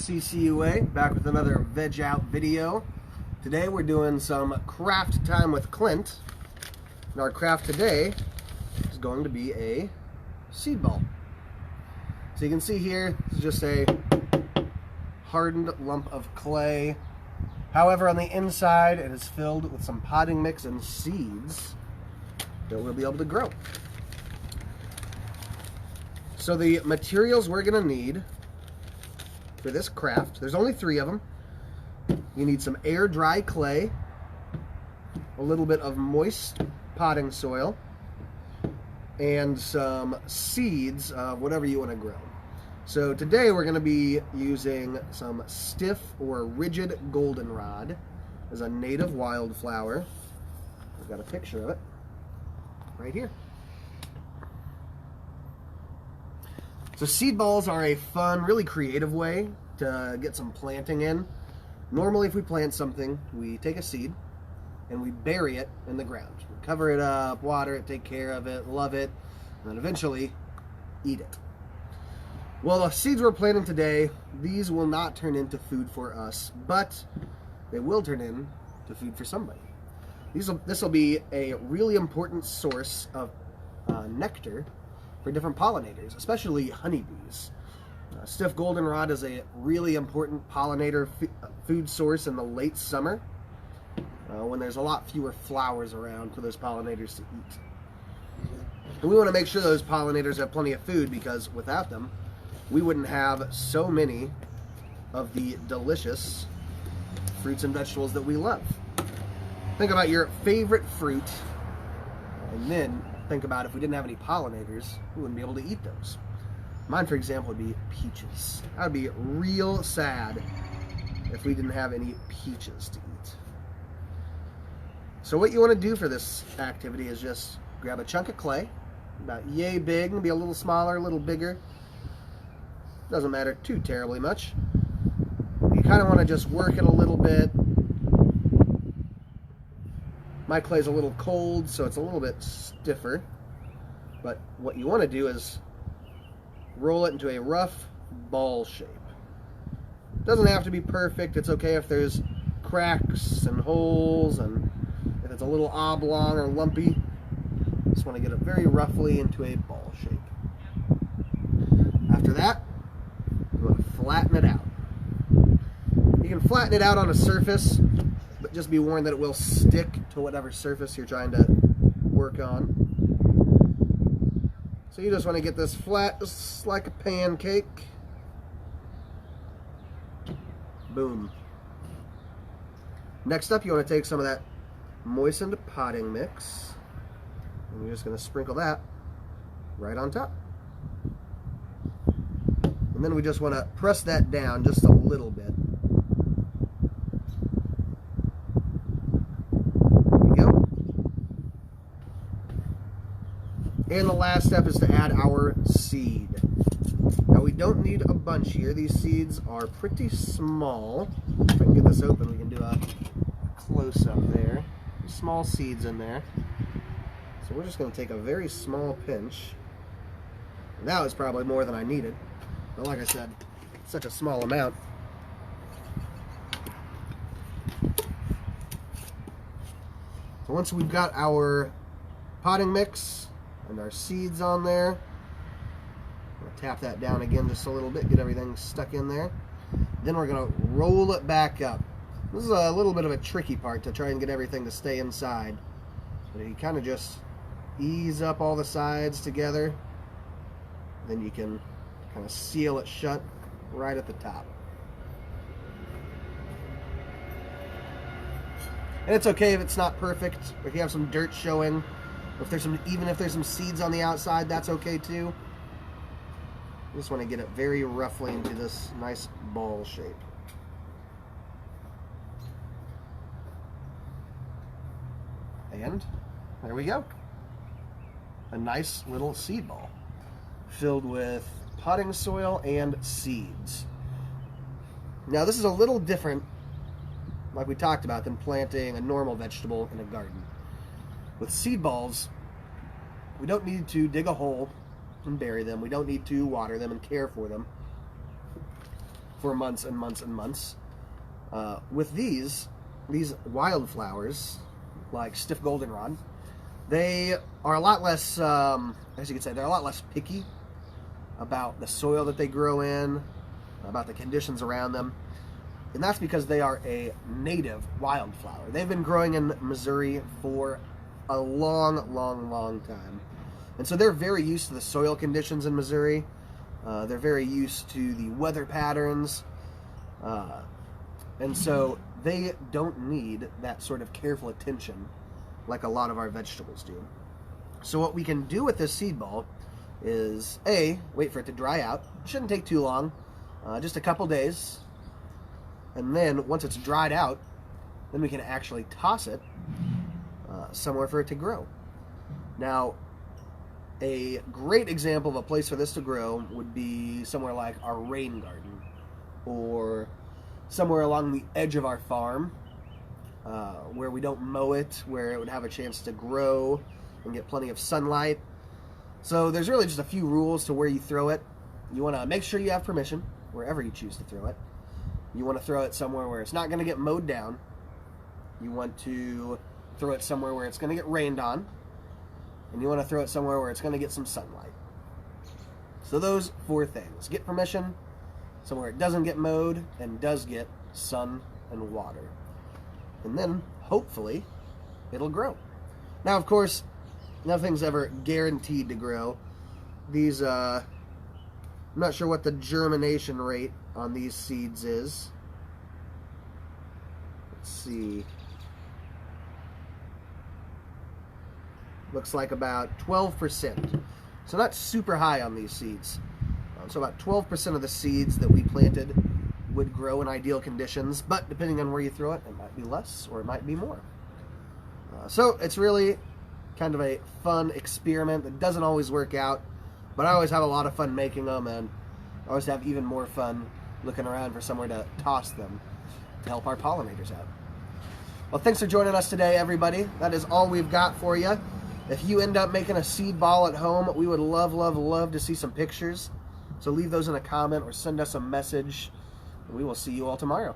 CCUA, back with another Veg Out video. Today we're doing some craft time with Clint. And our craft today is going to be a seed ball. So you can see here, this is just a hardened lump of clay. However, on the inside it is filled with some potting mix and seeds that we'll be able to grow. So the materials we're going to need for this craft, there's only 3 of them. You need some air dry clay, a little bit of moist potting soil, and some seeds of whatever you want to grow. So today we're going to be using some stiff or rigid goldenrod as a native wildflower. I've got a picture of it right here. So seed balls are a fun, really creative way to get some planting in. Normally if we plant something, we take a seed and we bury it in the ground. We cover it up, water it, take care of it, love it, and then eventually eat it. Well, the seeds we're planting today, these will not turn into food for us, but they will turn into food for somebody. This will be a really important source of nectar for different pollinators, especially honeybees. Stiff goldenrod is a really important pollinator food source in the late summer when there's a lot fewer flowers around for those pollinators to eat. And we want to make sure those pollinators have plenty of food, because without them, we wouldn't have so many of the delicious fruits and vegetables that we love. Think about your favorite fruit, and then think about if we didn't have any pollinators, we wouldn't be able to eat those. Mine, for example, would be peaches. I would be real sad if we didn't have any peaches to eat. So what you want to do for this activity is just grab a chunk of clay, about yay big, maybe a little smaller, a little bigger. Doesn't matter too terribly much. You kind of want to just work it a little bit. My clay's a little cold, so it's a little bit stiffer. But what you want to do is roll it into a rough ball shape. It doesn't have to be perfect. It's okay if there's cracks and holes, and if it's a little oblong or lumpy. Just want to get it very roughly into a ball shape. After that, you want to flatten it out. You can flatten it out on a surface, but just be warned that it will stick to whatever surface you're trying to work on. So you just want to get this flat, just like a pancake. Boom. Next up, you want to take some of that moistened potting mix, and you're just going to sprinkle that right on top. And then we just want to press that down just a little bit. And the last step is to add our seed. Now we don't need a bunch here. These seeds are pretty small. If I can get this open, we can do a close-up there. Small seeds in there. So we're just going to take a very small pinch. That was probably more than I needed. But like I said, it's such a small amount. So once we've got our potting mix and our seeds on there, we'll tap that down again just a little bit, get everything stuck in there. Then we're going to roll it back up. This is a little bit of a tricky part, to try and get everything to stay inside. But you kind of just ease up all the sides together, then you can kind of seal it shut right at the top. And it's okay if it's not perfect, or if you have some dirt showing. If there's even if there's some seeds on the outside, that's okay too. You just want to get it very roughly into this nice ball shape. And there we go. A nice little seed ball filled with potting soil and seeds. Now this is a little different, like we talked about, than planting a normal vegetable in a garden. With seed balls, we don't need to dig a hole and bury them. We don't need to water them and care for them. for months and months and months. With these wildflowers, like stiff goldenrod, they are a lot less, as you could say, they're a lot less picky about the soil that they grow in, about the conditions around them. And that's because they are a native wildflower. They've been growing in Missouri for a long, long, long time. And so they're very used to the soil conditions in Missouri. They're very used to the weather patterns. And so they don't need that sort of careful attention like a lot of our vegetables do. So what we can do with this seed ball is, A, wait for it to dry out. It shouldn't take too long, just a couple days. And then once it's dried out, then we can actually toss it somewhere for it to grow. Now, a great example of a place for this to grow would be somewhere like our rain garden, or somewhere along the edge of our farm, where we don't mow it, where it would have a chance to grow and get plenty of sunlight. So there's really just a few rules to where you throw it. You want to make sure you have permission wherever you choose to throw it. You want to throw it somewhere where it's not going to get mowed down. You want to throw it somewhere where it's going to get rained on. And you want to throw it somewhere where it's going to get some sunlight. So those 4 things. Get permission, somewhere it doesn't get mowed and does get sun and water. And then, hopefully, it'll grow. Now, of course, nothing's ever guaranteed to grow. These, I'm not sure what the germination rate on these seeds is. Let's see. Looks like about 12%. So not super high on these seeds. So about 12% of the seeds that we planted would grow in ideal conditions, but depending on where you throw it, it might be less or it might be more. So it's really kind of a fun experiment that doesn't always work out, but I always have a lot of fun making them, and I always have even more fun looking around for somewhere to toss them to help our pollinators out. Well, thanks for joining us today, everybody. That is all we've got for you. If you end up making a seed ball at home, we would love, love, love to see some pictures. So leave those in a comment or send us a message. We will see you all tomorrow.